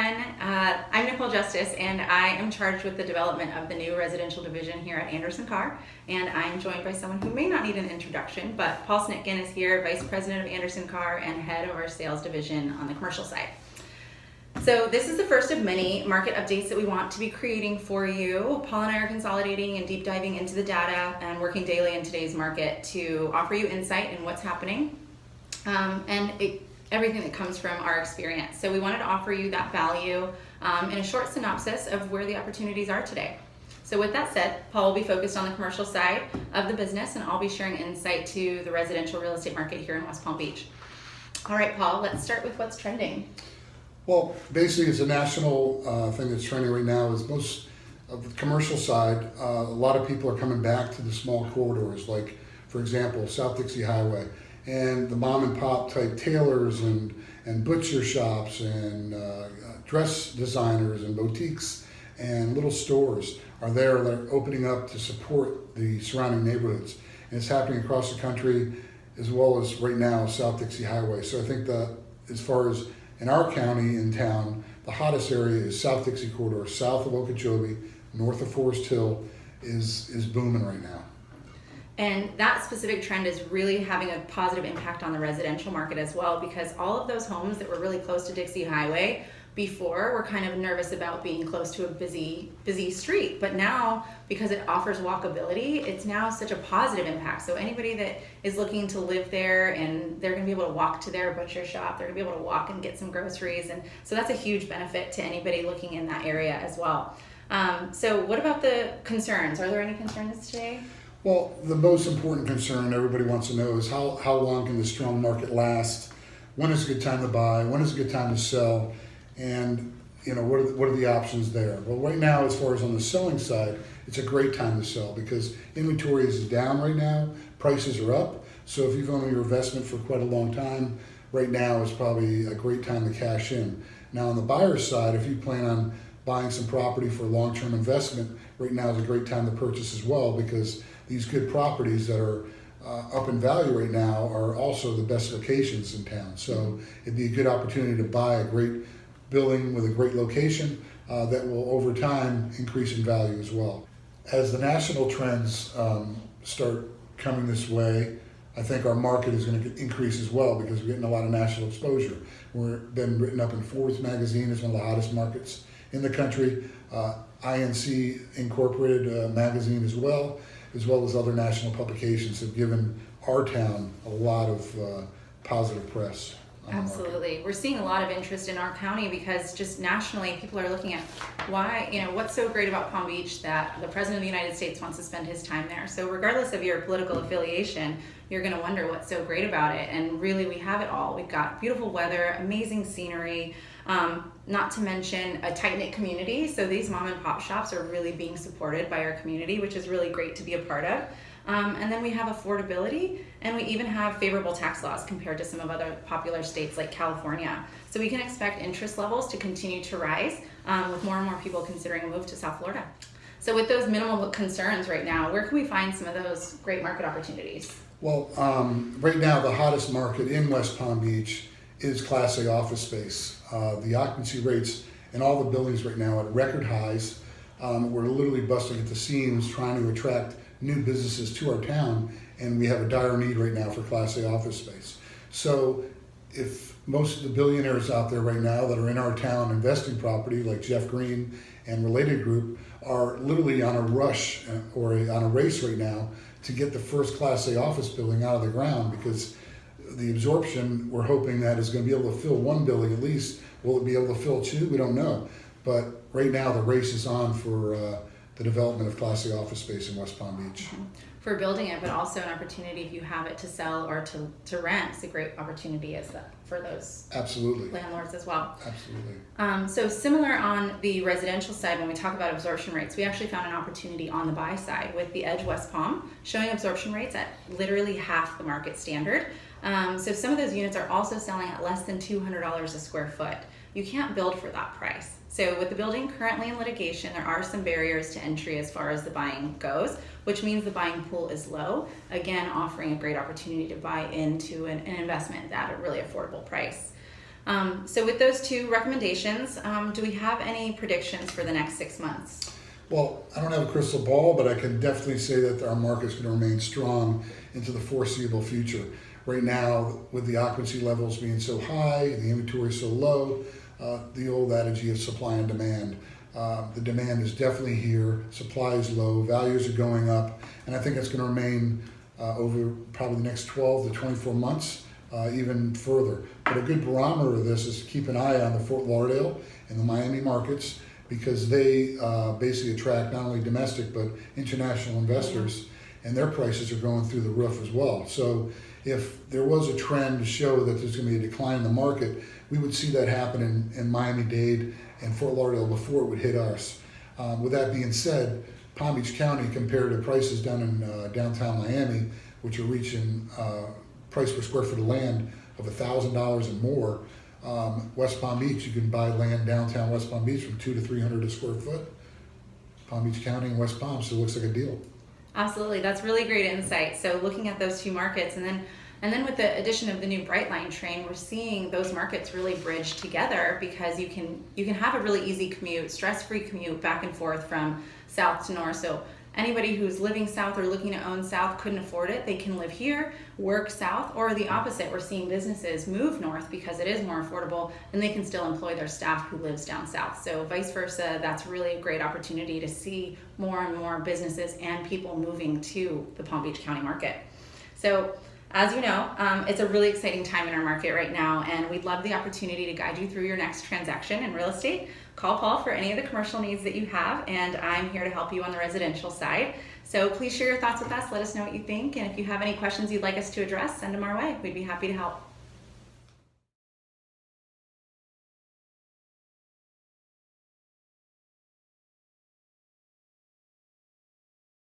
everyone. I'm Nicole Justice, and I am charged with the development of the new residential division here at Carr. And I'm joined by someone who may not need an introduction, but Paul Snitkin is here, Vice President of Carr and head of our sales division on the commercial side. So this is the first of many market updates that we want to be creating for you. Paul and I are consolidating and deep diving into the data and working daily in today's market to offer you insight in what's happening everything that comes from our experience. So we wanted to offer you that value in a short synopsis of where the opportunities are today. So with that said, Paul will be focused on the commercial side of the business, and I'll be sharing insight to the residential real estate market here in West Palm Beach. All right, Paul, let's start with what's trending. Well, basically it's a national thing that's trending right now is most of the commercial side. A lot of people are coming back to the small corridors, like, for example, South Dixie Highway. And the mom and pop type tailors and butcher shops and dress designers and boutiques and little stores are there that are opening up to support the surrounding neighborhoods. And it's happening across the country as well as right now South Dixie Highway. So I think that as far as in our county, in town, the hottest area is South Dixie Corridor, south of Okeechobee, north of Forest Hill is booming right now. And that specific trend is really having a positive impact on the residential market as well, because all of those homes that were really close to Dixie Highway before were kind of nervous about being close to a busy street. But now, because it offers walkability, it's now such a positive impact. So anybody that is looking to live there and they're gonna be able to walk to their butcher shop, they're gonna be able to walk and get some groceries. And so that's a huge benefit to anybody looking in that area as well. So what about the concerns? Are there any concerns today? Well, the most important concern everybody wants to know is how long can this strong market last? When is a good time to buy? When is a good time to sell? And what are the options there? Well, right now, as far as on the selling side, it's a great time to sell because inventory is down right now, prices are up. So if you've owned your investment for quite a long time, right now is probably a great time to cash in. Now on the buyer's side, if you plan on buying some property for long-term investment, right now is a great time to purchase as well because these good properties that are up in value right now are also the best locations in town. So it'd be a good opportunity to buy a great building with a great location that will over time increase in value as well. As the national trends start coming this way, I think our market is going to increase as well because we're getting a lot of national exposure. We've been written up in Forbes magazine as one of the hottest markets in the country, INC Incorporated magazine as well as other national publications have given our town a lot of positive press. Absolutely. We're seeing a lot of interest in our county because just nationally people are looking at why, what's so great about Palm Beach that the President of the United States wants to spend his time there. So regardless of your political affiliation, you're going to wonder what's so great about it. And really we have it all. We've got beautiful weather, amazing scenery, not to mention a tight-knit community. So these mom and pop shops are really being supported by our community, which is really great to be a part of. And then we have affordability, and we even have favorable tax laws compared to some of other popular states like California. So we can expect interest levels to continue to rise with more and more people considering a move to South Florida. So with those minimal concerns right now, where can we find some of those great market opportunities? Well, right now the hottest market in West Palm Beach is Class A office space. The occupancy rates in all the buildings right now are at record highs. We're literally busting at the seams trying to attract new businesses to our town, and we have a dire need right now for Class A office space. So if most of the billionaires out there right now that are in our town investing property, like Jeff Green and related group, are literally on a rush or on a race right now to get the first Class A office building out of the ground because the absorption we're hoping that is going to be able to fill one building at least. Will it be able to fill two? We don't know. But right now the race is on for the development of Class A office space in West Palm Beach. For building it, but also an opportunity if you have it to sell or to rent. It's a great opportunity for those Absolutely. Landlords as well. Absolutely. So similar on the residential side, when we talk about absorption rates, we actually found an opportunity on the buy side with the Edge West Palm, showing absorption rates at literally half the market standard. So some of those units are also selling at less than $200 a square foot. You can't build for that price. So with the building currently in litigation, there are some barriers to entry as far as the buying goes, which means the buying pool is low, again offering a great opportunity to buy into an investment at a really affordable price. So with those two recommendations, do we have any predictions for the next 6 months? Well, I don't have a crystal ball, but I can definitely say that our market's going to remain strong into the foreseeable future. Right now, with the occupancy levels being so high, the inventory so low, the old adage of supply and demand. The demand is definitely here, supply is low, values are going up, and I think it's going to remain over probably the next 12 to 24 months, even further. But a good barometer of this is to keep an eye on the Fort Lauderdale and the Miami markets, because they basically attract not only domestic but international investors, and their prices are going through the roof as well. So if there was a trend to show that there's going to be a decline in the market, we would see that happen in Miami-Dade and Fort Lauderdale before it would hit us. With that being said, Palm Beach County, compared to prices down in downtown Miami, which are reaching price per square foot of land of $1,000 and more, West Palm Beach, you can buy land downtown West Palm Beach from $200 to $300 a square foot. Palm Beach County and West Palm, so it looks like a deal. Absolutely, that's really great insight. So looking at those two markets, and then with the addition of the new Brightline train, we're seeing those markets really bridge together, because you can have a really easy commute, stress-free commute back and forth from south to north. So anybody who's living south or looking to own south couldn't afford it, they can live here, work south, or the opposite. We're seeing businesses move north because it is more affordable, and they can still employ their staff who lives down south. So vice versa, that's really a great opportunity to see more and more businesses and people moving to the Palm Beach County market. So as you know, it's a really exciting time in our market right now, and we'd love the opportunity to guide you through your next transaction in real estate. Call Paul for any of the commercial needs that you have, and I'm here to help you on the residential side. So please share your thoughts with us. Let us know what you think, and if you have any questions you'd like us to address, send them our way. We'd be happy to help.